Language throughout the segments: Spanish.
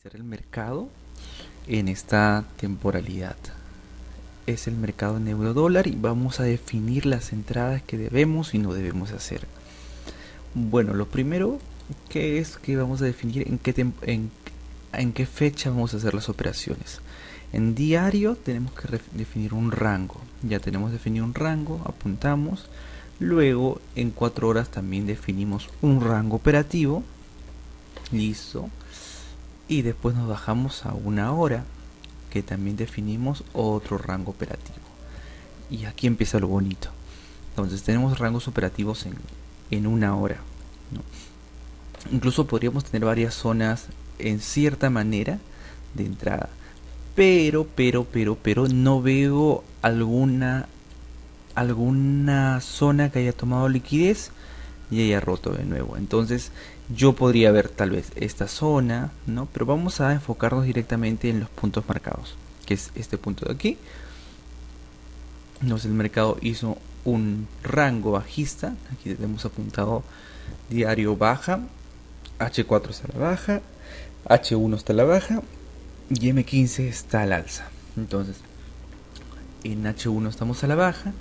analizar el mercado en esta temporalidad. Es el mercado en euro dólar y vamos a definir las entradas que debemos y no debemos hacer. Bueno, lo primero que es que vamos a definir en qué fecha vamos a hacer las operaciones. En diario tenemos que definir un rango. Ya tenemos definido un rango, apuntamos. Luego en 4 horas también definimos un rango operativo. Listo. Y después nos bajamos a una hora, que también definimos otro rango operativo. Y aquí empieza lo bonito. Entonces tenemos rangos operativos en una hora, ¿no? Incluso podríamos tener varias zonas en cierta manera de entrada. Pero no veo alguna zona que haya tomado liquidez y haya roto de nuevo. Entonces yo podría ver tal vez esta zona, ¿no? Pero vamos a enfocarnos directamente en los puntos marcados, que es este punto de aquí. Entonces el mercado hizo un rango bajista. Aquí tenemos apuntado diario baja, H4 está a la baja, H1 está a la baja y M15 está al alza. Entonces en H1 estamos a la baja,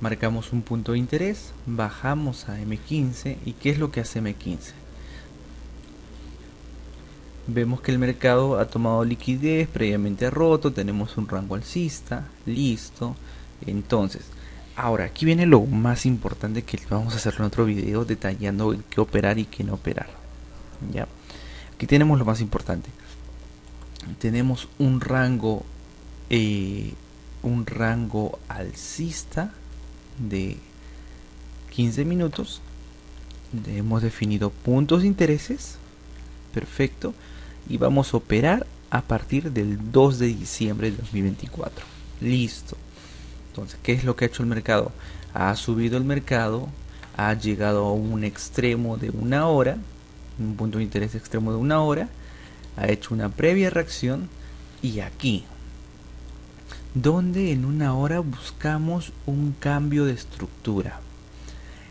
marcamos un punto de interés, bajamos a M15 y ¿qué es lo que hace M15? Vemos que el mercado ha tomado liquidez, previamente roto, tenemos un rango alcista, listo. Entonces, ahora aquí viene lo más importante que vamos a hacer en otro video detallando en qué operar y qué no operar. ¿Ya? Aquí tenemos lo más importante. Tenemos un rango alcista de 15 minutos. Hemos definido puntos de intereses. Perfecto. Y vamos a operar a partir del 2 de diciembre de 2024. Listo. Entonces, ¿qué es lo que ha hecho el mercado? Ha subido el mercado, ha llegado a un extremo de una hora, un punto de interés extremo de una hora, ha hecho una previa reacción y aquí, donde en una hora buscamos un cambio de estructura.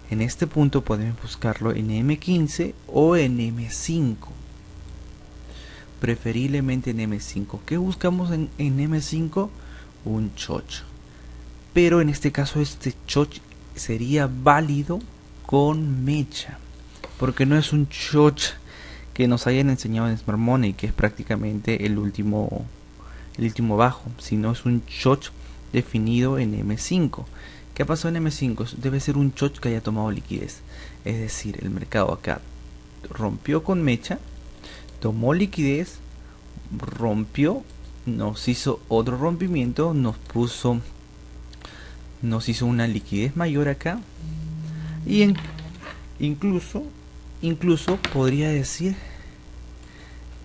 En este punto podemos buscarlo en M15 o en M5. Preferiblemente en M5. ¿Qué buscamos en M5? Un chocho. Pero en este caso este choch sería válido con mecha. Porque no es un choch que nos hayan enseñado en Smart Money, que es prácticamente el último bajo, sino es un choch definido en M5. ¿Qué pasó en M5? Debe ser un choch que haya tomado liquidez. Es decir, el mercado acá rompió con mecha, tomó liquidez, rompió, nos hizo otro rompimiento, nos hizo una liquidez mayor acá y incluso podría decir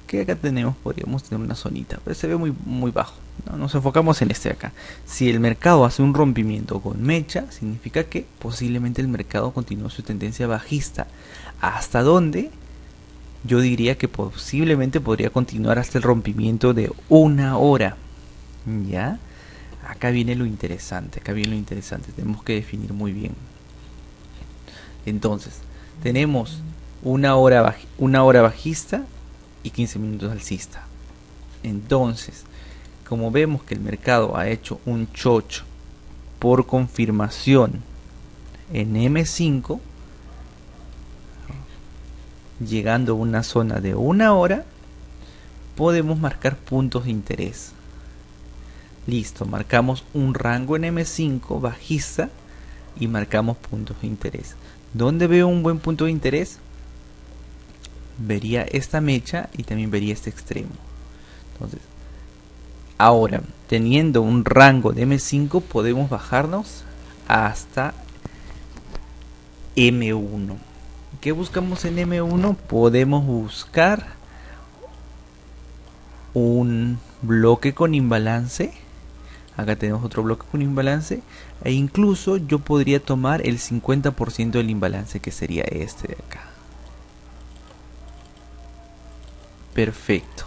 que acá podríamos tener una zonita, pero se ve muy bajo, ¿no? Nos enfocamos en este de acá. Si el mercado hace un rompimiento con mecha, significa que posiblemente el mercado continúe su tendencia bajista. ¿Hasta dónde? Yo diría que posiblemente podría continuar hasta el rompimiento de una hora. ¿Ya? Acá viene lo interesante, tenemos que definir muy bien. Entonces, tenemos una hora bajista y 15 minutos alcista. Entonces, como vemos que el mercado ha hecho un chocho por confirmación en M5, llegando a una zona de una hora, podemos marcar puntos de interés. Listo, marcamos un rango en M5 bajista y marcamos puntos de interés. ¿Dónde veo un buen punto de interés? Vería esta mecha y también vería este extremo. Entonces, ahora, teniendo un rango de M5, podemos bajarnos hasta M1. ¿Qué buscamos en M1? Podemos buscar un bloque con imbalance. Acá tenemos otro bloque con imbalance. E incluso yo podría tomar el 50% del imbalance, que sería este de acá. Perfecto.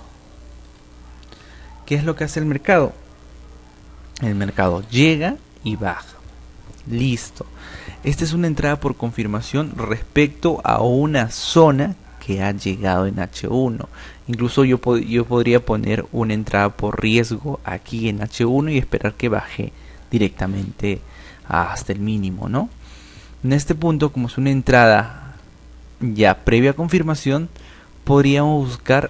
¿Qué es lo que hace el mercado? El mercado llega y baja. Listo. Esta es una entrada por confirmación respecto a una zona que ha llegado en H1. Incluso yo podría poner una entrada por riesgo aquí en H1 y esperar que baje directamente hasta el mínimo, ¿no? En este punto, como es una entrada ya previa confirmación, podríamos buscar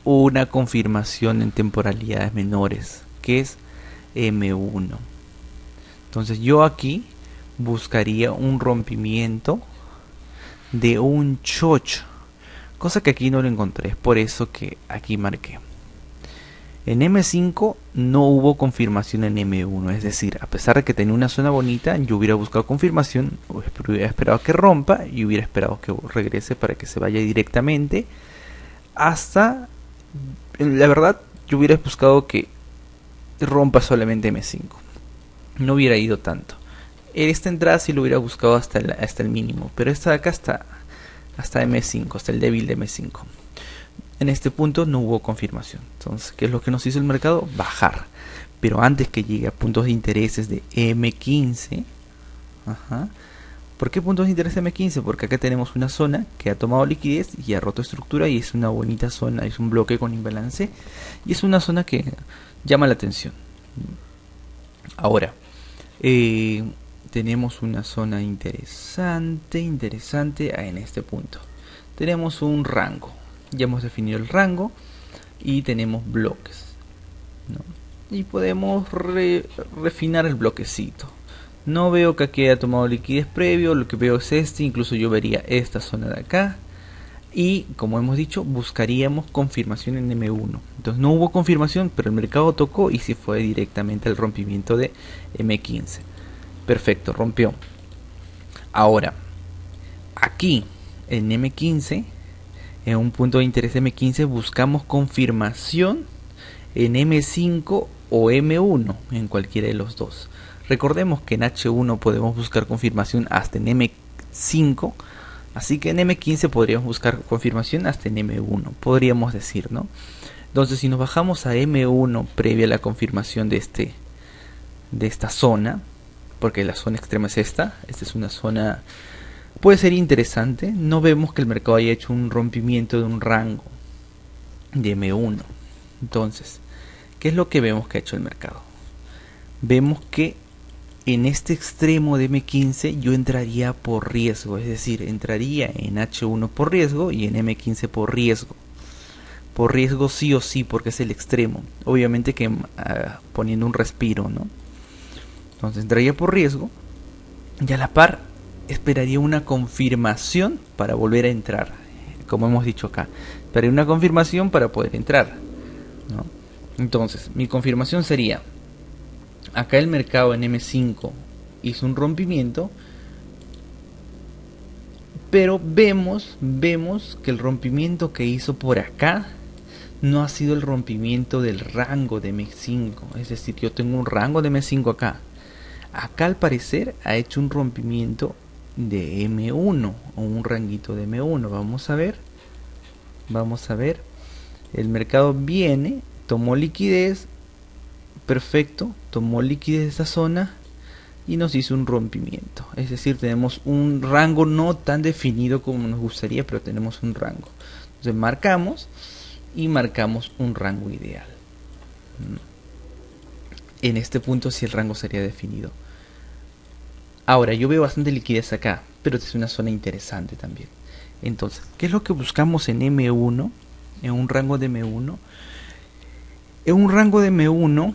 una confirmación en temporalidades menores, que es M1. Entonces yo aquí buscaría un rompimiento de un chocho, cosa que aquí no lo encontré, es por eso que aquí marqué. En M5 no hubo confirmación en M1, es decir, a pesar de que tenía una zona bonita, yo hubiera buscado confirmación, hubiera esperado que rompa y hubiera esperado que regrese para que se vaya directamente hasta, la verdad, yo hubiera buscado que rompa solamente M5, no hubiera ido tanto. Esta entrada sí lo hubiera buscado hasta el mínimo, pero esta de acá hasta M5, hasta el débil de M5. En este punto no hubo confirmación. Entonces, ¿qué es lo que nos hizo el mercado? Bajar. Pero antes que llegue a puntos de intereses de M15. ¿Por qué puntos de interés de M15? Porque acá tenemos una zona que ha tomado liquidez y ha roto estructura y es una bonita zona, es un bloque con imbalance y es una zona que llama la atención. Ahora, tenemos una zona interesante en este punto. Tenemos un rango. Ya hemos definido el rango y tenemos bloques, ¿no? Y podemos refinar el bloquecito. No veo que aquí haya tomado liquidez previo, lo que veo es este, incluso yo vería esta zona de acá. Y como hemos dicho, buscaríamos confirmación en M1. Entonces no hubo confirmación, pero el mercado tocó y se fue directamente al rompimiento de M15. Perfecto, rompió. Ahora, aquí en M15, en un punto de interés M15, buscamos confirmación en M5 o M1, en cualquiera de los dos. Recordemos que en H1 podemos buscar confirmación hasta en M5, así que en M15 podríamos buscar confirmación hasta en M1, podríamos decir, ¿no? Entonces, si nos bajamos a M1 previa a la confirmación de esta zona, porque la zona extrema es esta es una zona, puede ser interesante. No vemos que el mercado haya hecho un rompimiento de un rango de M1. Entonces, ¿qué es lo que vemos que ha hecho el mercado? Vemos que en este extremo de M15 yo entraría por riesgo, es decir, entraría en H1 por riesgo y en M15 por riesgo. Por riesgo sí o sí, porque es el extremo. Obviamente que poniendo un respiro, ¿no? Entonces entraría por riesgo y a la par esperaría una confirmación para volver a entrar. Como hemos dicho acá, esperaría una confirmación para poder entrar, ¿no? Entonces, mi confirmación sería: acá el mercado en M5 hizo un rompimiento, pero vemos que el rompimiento que hizo por acá no ha sido el rompimiento del rango de M5. Es decir, yo tengo un rango de M5 acá. Acá al parecer ha hecho un rompimiento de M1 o un ranguito de M1. Vamos a ver. El mercado viene, tomó liquidez, perfecto, tomó liquidez de esa zona y nos hizo un rompimiento. Es decir, tenemos un rango no tan definido como nos gustaría, pero tenemos un rango. Entonces marcamos un rango ideal. En este punto sí el rango sería definido. Ahora, yo veo bastante liquidez acá, pero es una zona interesante también. Entonces, ¿qué es lo que buscamos en M1? En un rango de M1. En un rango de M1,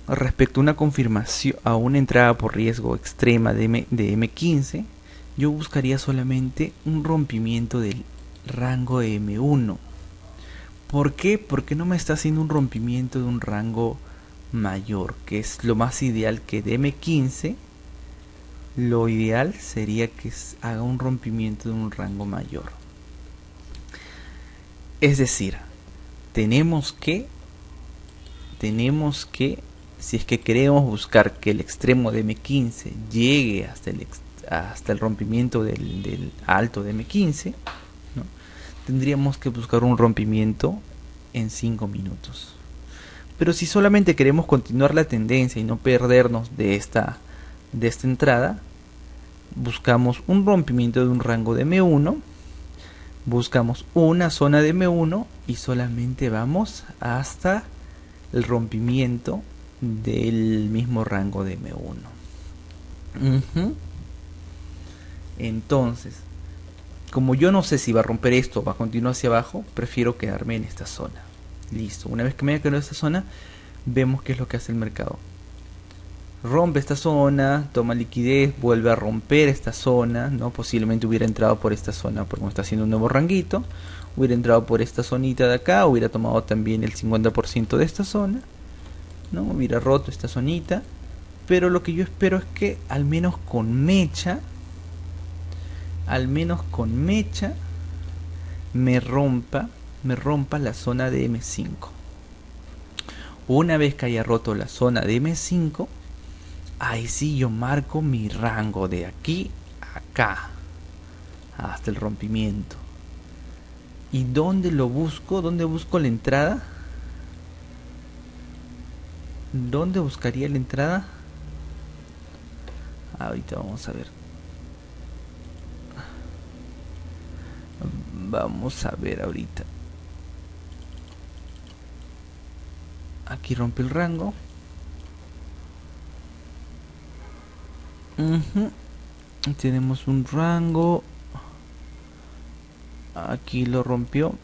respecto a una confirmación, a una entrada por riesgo extrema de M15, yo buscaría solamente un rompimiento del rango de M1. ¿Por qué? Porque no me está haciendo un rompimiento de un rango mayor, que es lo más ideal. Que de M15 lo ideal sería que haga un rompimiento de un rango mayor. Es decir, tenemos que si es que queremos buscar que el extremo de M15 llegue hasta el rompimiento del alto de M15, ¿no? Tendríamos que buscar un rompimiento en 5 minutos. Pero si solamente queremos continuar la tendencia y no perdernos de esta entrada, buscamos un rompimiento de un rango de M1 Buscamos una zona de M1 y solamente vamos hasta el rompimiento del mismo rango de M1. Entonces, como yo no sé si va a romper esto o va a continuar hacia abajo, prefiero quedarme en esta zona. Listo, una vez que me haya quedado en esta zona, vemos qué es lo que hace el mercado. Rompe esta zona, toma liquidez, vuelve a romper esta zona, ¿no? Posiblemente hubiera entrado por esta zona, porque como está haciendo un nuevo ranguito, hubiera entrado por esta zonita de acá, hubiera tomado también el 50% de esta zona, ¿no? Hubiera roto esta zonita, pero lo que yo espero es que al menos con mecha, me rompa la zona de M5. Una vez que haya roto la zona de M5, ahí sí yo marco mi rango de aquí a acá hasta el rompimiento. ¿Y dónde lo busco? ¿Dónde busco la entrada? ¿Dónde buscaría la entrada? Ahorita vamos a ver. Vamos a ver ahorita. Aquí rompe el rango. Tenemos un rango. Aquí lo rompió.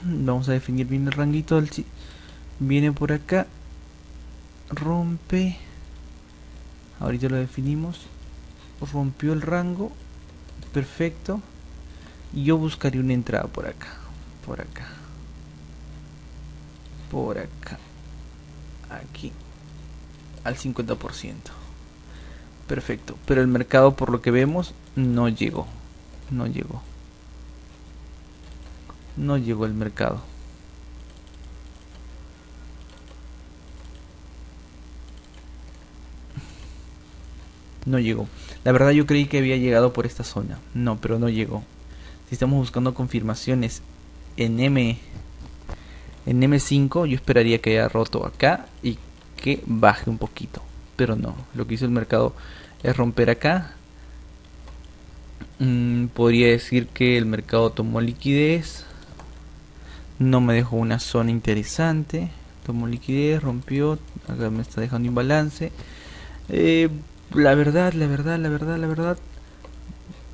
Vamos a definir bien el ranguito. Viene por acá. Rompe. Ahorita lo definimos. Rompió el rango. Perfecto. Y yo buscaría una entrada por acá. Por acá. Por acá. Aquí. Al 50%. Perfecto. Pero el mercado, por lo que vemos, no llegó. No llegó. No llegó el mercado. No llegó. La verdad yo creí que había llegado por esta zona. No, pero no llegó. Si estamos buscando confirmaciones en M5, yo esperaría que haya roto acá y que baje un poquito. Pero no, lo que hizo el mercado es romper acá. Podría decir que el mercado tomó liquidez. No me dejó una zona interesante. Tomó liquidez, rompió. Acá me está dejando imbalance. La verdad,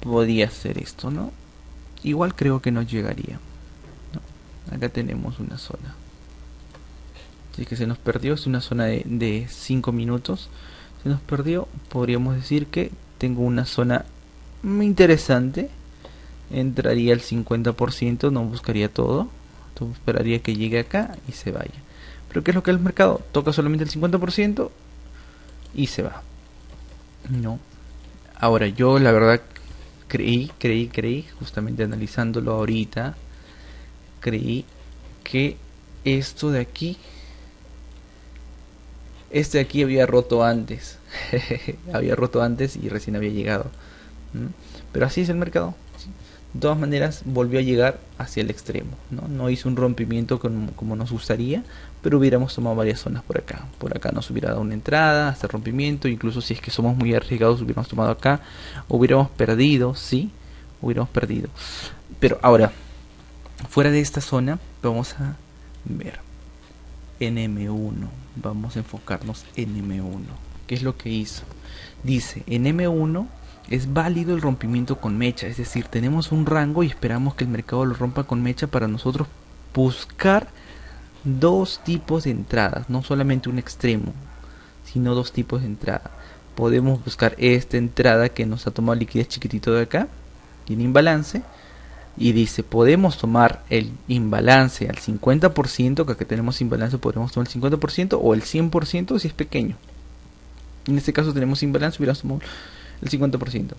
podía ser esto, ¿no? Igual creo que no llegaría, ¿no? Acá tenemos una zona. Así que se nos perdió, es una zona de 5 minutos. Se nos perdió, podríamos decir que tengo una zona muy interesante. Entraría al 50%, no buscaría todo. Entonces esperaría que llegue acá y se vaya. Pero ¿qué es lo que el mercado? Toca solamente el 50% y se va. No. Ahora yo la verdad creí, justamente analizándolo ahorita, creí que esto de aquí, este de aquí había roto antes. Había roto antes y recién había llegado. Pero así es el mercado. De todas maneras volvió a llegar hacia el extremo, no hizo un rompimiento como nos gustaría, pero hubiéramos tomado varias zonas por acá nos hubiera dado una entrada hasta el rompimiento. Incluso si es que somos muy arriesgados, hubiéramos tomado acá, hubiéramos perdido, sí, hubiéramos perdido. Pero ahora, fuera de esta zona, vamos a ver en M1, vamos a enfocarnos en M1. ¿Qué es lo que hizo? Dice, en M1 es válido el rompimiento con mecha, es decir, tenemos un rango y esperamos que el mercado lo rompa con mecha para nosotros buscar dos tipos de entradas, no solamente un extremo, sino dos tipos de entrada. Podemos buscar esta entrada que nos ha tomado liquidez chiquitito de acá, tiene imbalance, y dice, podemos tomar el imbalance al 50%, que aquí tenemos imbalance, podemos tomar el 50% o el 100% si es pequeño. En este caso tenemos imbalance, hubiéramos tomado el 50%.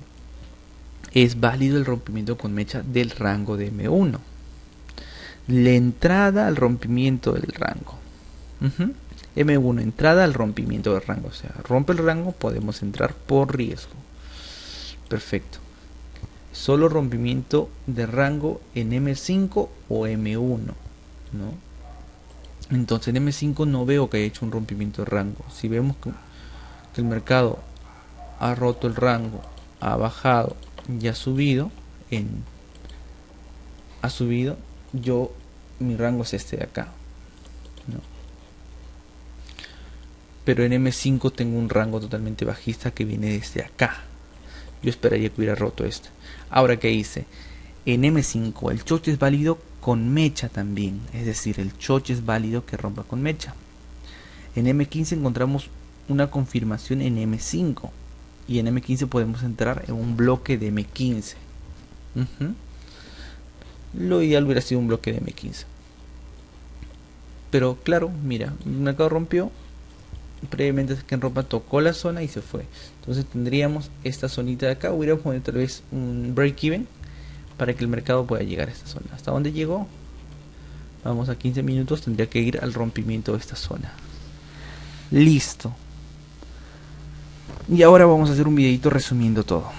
Es válido el rompimiento con mecha del rango de M1. La entrada al rompimiento del rango. M1, entrada al rompimiento del rango. O sea, rompe el rango, podemos entrar por riesgo. Perfecto. Solo rompimiento de rango en M5 o M1, ¿no? Entonces en M5 no veo que haya hecho un rompimiento de rango. Si vemos que el mercado ha roto el rango, ha bajado y ha subido, mi rango es este de acá, ¿no? Pero en M5 tengo un rango totalmente bajista que viene desde acá. Yo esperaría que hubiera roto este. Ahora, ¿qué hice? En M5 el choche es válido con mecha también, es decir, el choche es válido que rompa con mecha. En M15 encontramos una confirmación en M5 y en M15 podemos entrar en un bloque de M15. Lo ideal hubiera sido un bloque de M15, pero claro, mira, el mercado rompió previamente que rompa, tocó la zona y se fue. Entonces tendríamos esta zonita de acá, hubiera poner tal vez un break even para que el mercado pueda llegar a esta zona. ¿Hasta dónde llegó? Vamos a 15 minutos, tendría que ir al rompimiento de esta zona. Listo. Y ahora vamos a hacer un videito resumiendo todo.